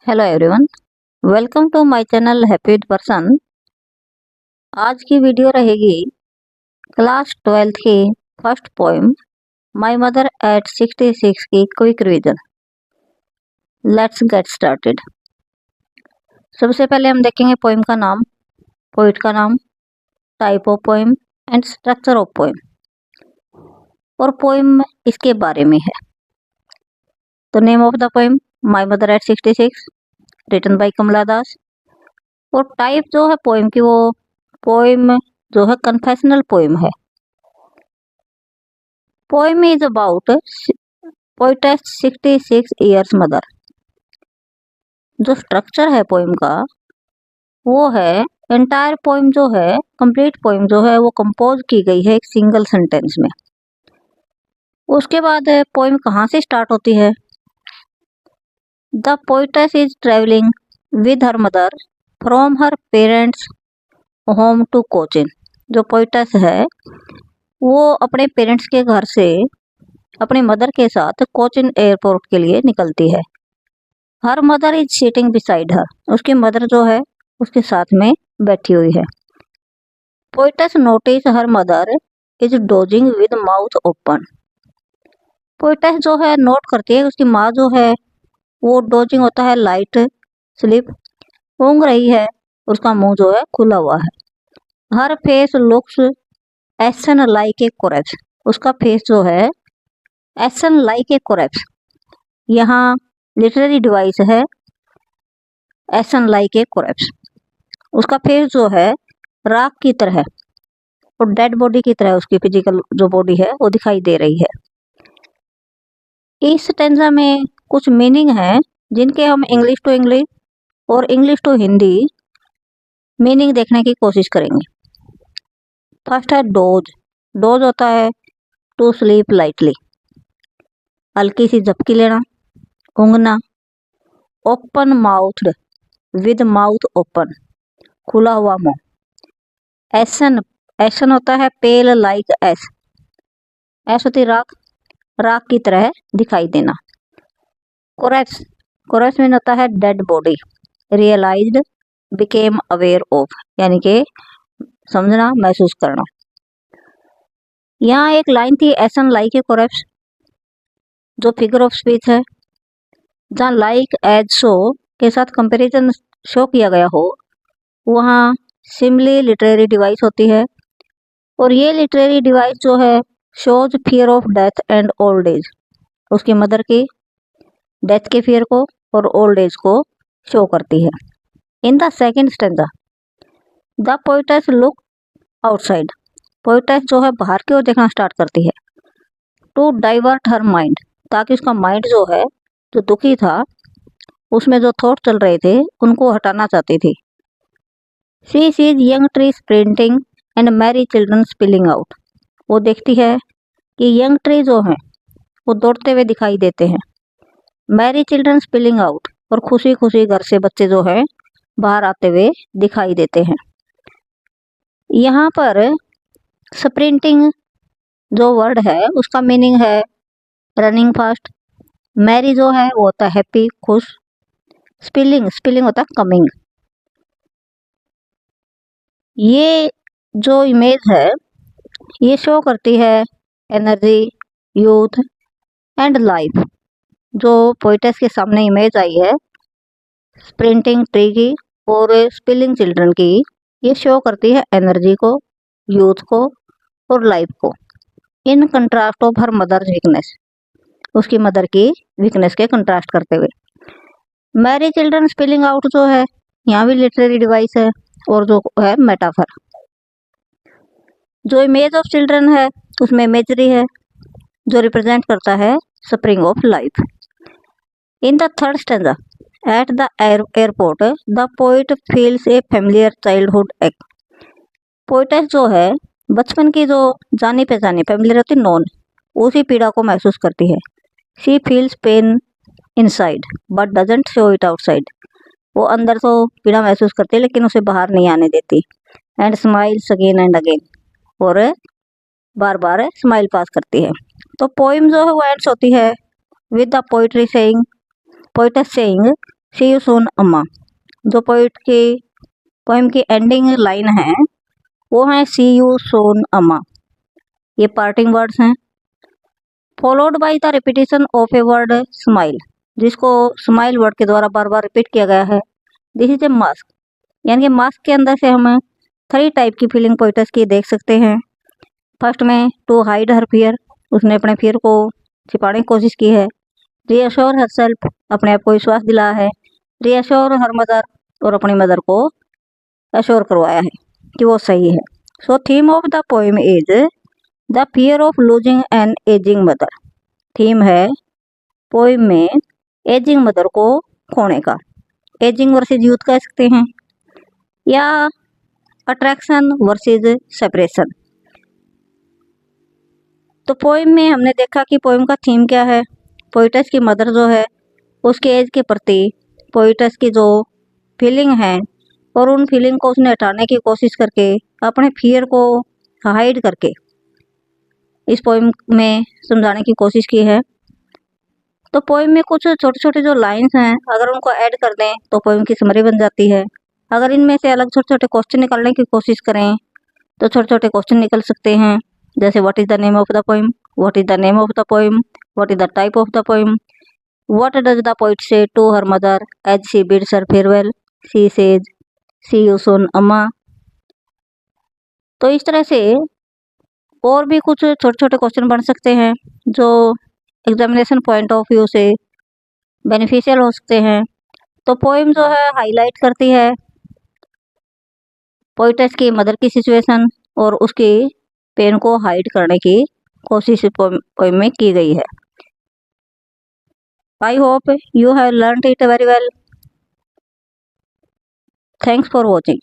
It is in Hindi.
Hello everyone, welcome to my channel happy with person. आज की वीडियो रहेगी क्लास 12th की first poem my mother at 66 की quick revision. Let's get started. सबसे पहले हम देखेंगे पोएम का नाम, पोइट का नाम, type of poem and structure of poem, और पोएम इसके बारे में है। तो name of the poem my mother at 66, written by Kamala Das. और टाइप जो है पोएम की, वो पोएम जो है कन्फेशनल पोएम है। Poem is about poetess 66 years mother. जो स्ट्रक्चर है पोएम का वो है, एंटायर पोएम जो है, कंप्लीट पोएम जो है वो कंपोज की गई है एक सिंगल सेंटेंस में। उसके बाद पोएम कहाँ से स्टार्ट होती है? The poetess is travelling with her mother from her parents home to Cochin. जो पोएटेस है वो अपने पेरेंट्स के घर से अपनी मदर के साथ कोचिन एयरपोर्ट के लिए निकलती है। Her mother is sitting beside her. उसकी मदर जो है उसके साथ में बैठी हुई है। Poetess notice her mother is dosing with mouth open. Poetess जो है नोट करती है उसकी माँ जो है वो डोजिंग होता है लाइट स्लीप, ऊँग रही है, उसका मुंह जो है खुला हुआ है। Her face looks ashen like a corpse. उसका फेस जो है एसन लाइक ए कोरेप्स, यहाँ लिटरेरी डिवाइस है एसन लाइक ए कोरेप्स। उसका फेस जो है राख की तरह और डेड बॉडी की तरह उसकी फिजिकल जो बॉडी है वो दिखाई दे रही है। इस स्टेंजा में कुछ मीनिंग है जिनके हम इंग्लिश टू इंग्लिश और इंग्लिश टू हिंदी मीनिंग देखने की कोशिश करेंगे। फर्स्ट है डोज। डोज होता है टू स्लीप लाइटली, हल्की सी झपकी लेना, ऊँगना। Open mouthed, with mouth open, खुला हुआ मुंह। एसन, एसन होता है पेल लाइक एस, एस होती राख, राख की तरह दिखाई देना। कोरेप्स, कोरेप्स मीन होता है dead body. Realised, became aware of, यानी कि समझना, महसूस करना। यहाँ एक लाइन थी एसन लाइक ए कोरेप्स, जो फिगर ऑफ स्पीच है, जहाँ लाइक एज सो के साथ कंपैरिजन शो किया गया हो, वहाँ सिमिली लिटरेरी डिवाइस होती है। और ये लिटरेरी डिवाइस जो है shows fear of death and old age. उसकी मदर की डेथ के फियर को और ओल्ड एज को शो करती है। In the second stanza the poetess look outside. Poetess जो है बाहर की ओर देखना स्टार्ट करती है। टू डाइवर्ट हर माइंड, ताकि उसका माइंड जो है, जो दुखी था, उसमें जो थॉट चल रहे थे उनको हटाना चाहती थी। She sees young tree sprinting and Mary children spilling out. वो देखती है कि यंग ट्री जो हैं वो दौड़ते हुए दिखाई देते हैं। मैरी चिल्ड्रन स्पिलिंग आउट, और खुशी खुशी घर से बच्चे जो हैं बाहर आते हुए दिखाई देते हैं। यहाँ पर स्प्रिंटिंग जो वर्ड है उसका मीनिंग है रनिंग फास्ट। मैरी जो है वो होता है हैप्पी, खुश। स्पिलिंग, स्पिलिंग होता है कमिंग। ये जो इमेज है ये शो करती है एनर्जी, यूथ एंड लाइफ। जो पोएटेस के सामने इमेज आई है स्प्रिंटिंग ट्री की और स्पिलिंग चिल्ड्रन की, ये शो करती है एनर्जी को, यूथ को और लाइफ को। In contrast of her mother's weakness, उसकी मदर की वीकनेस के कंट्रास्ट करते हुए। मैरी चिल्ड्रन स्पिलिंग आउट जो है यहाँ भी लिटरेरी डिवाइस है और जो है मेटाफर। जो इमेज ऑफ चिल्ड्रन है उसमें इमेजरी है जो रिप्रेजेंट करता है spring of life. In the third stanza at the airport the poet feels a familiar childhood act. Poetess जो है बचपन की जो जानी पहचानी, फेमिलियर होती नॉन, उसी पीड़ा को महसूस करती है। She feels pen inside but doesn't show it outside. वो अंदर तो पीड़ा महसूस करती है लेकिन उसे बाहर नहीं आने देती। And smiles again and again, और बार बार स्माइल पास करती है। तो पोइम जो है वो एंड्स होती है with the poetry saying, poetess saying see you soon amma. जो पोएम की एंडिंग लाइन है वो है सी यू सून अम्मा। ये पार्टिंग वर्ड्स हैं। Followed by the repetition of a word smile, जिसको स्माइल वर्ड के द्वारा बार बार रिपीट किया गया है। दिस इज ए मास्क, यानी कि मास्क के अंदर से हम 3 टाइप की फीलिंग पोइटस की देख सकते हैं। फर्स्ट में टू हाइड हर फियर, उसने अपने फियर को छिपाने की कोशिश की है। रीअश्योर हर सेल्फ, अपने आप को विश्वास दिलाया है। रीअश्योर हर मदर, और अपनी मदर को अश्योर करवाया है कि वो सही है। So theme of the poem is the fear of losing an ageing mother. Theme है पोएम में एजिंग मदर को खोने का। एजिंग वर्सेज यूथ कह सकते हैं, या अट्रैक्शन वर्सेज सेपरेशन। तो पोएम में हमने देखा कि पोएम का थीम क्या है। पोइटस की मदर जो है उसके एज के प्रति पोइटस की जो फीलिंग है, और उन फीलिंग को उसने हटाने की कोशिश करके, अपने फियर को हाइड करके इस पोएम में समझाने की कोशिश की है। तो पोएम में कुछ छोटे छोटे जो लाइंस हैं, अगर उनको ऐड कर दें तो पोएम की समरी बन जाती है। अगर इनमें से अलग छोटे छोटे क्वेश्चन निकालने की कोशिश करें तो छोटे छोटे क्वेश्चन निकल सकते हैं, जैसे what is the name of the poem, what is the name of the poem, what is the type of the poem, what does the poet say to her mother as she bids her farewell, she says see you soon amma. तो इस तरह से और भी कुछ छोटे छोटे क्वेश्चन बन सकते हैं जो एग्जामिनेशन पॉइंट ऑफ व्यू से बेनिफिशियल हो सकते हैं। तो पोएम जो है हाईलाइट करती है पोइटस की मदर की सिचुएशन, और उसकी पेन को हाइड करने की कोशिश पोएम में की गई है। I hope you have learned it very well. Thanks for watching.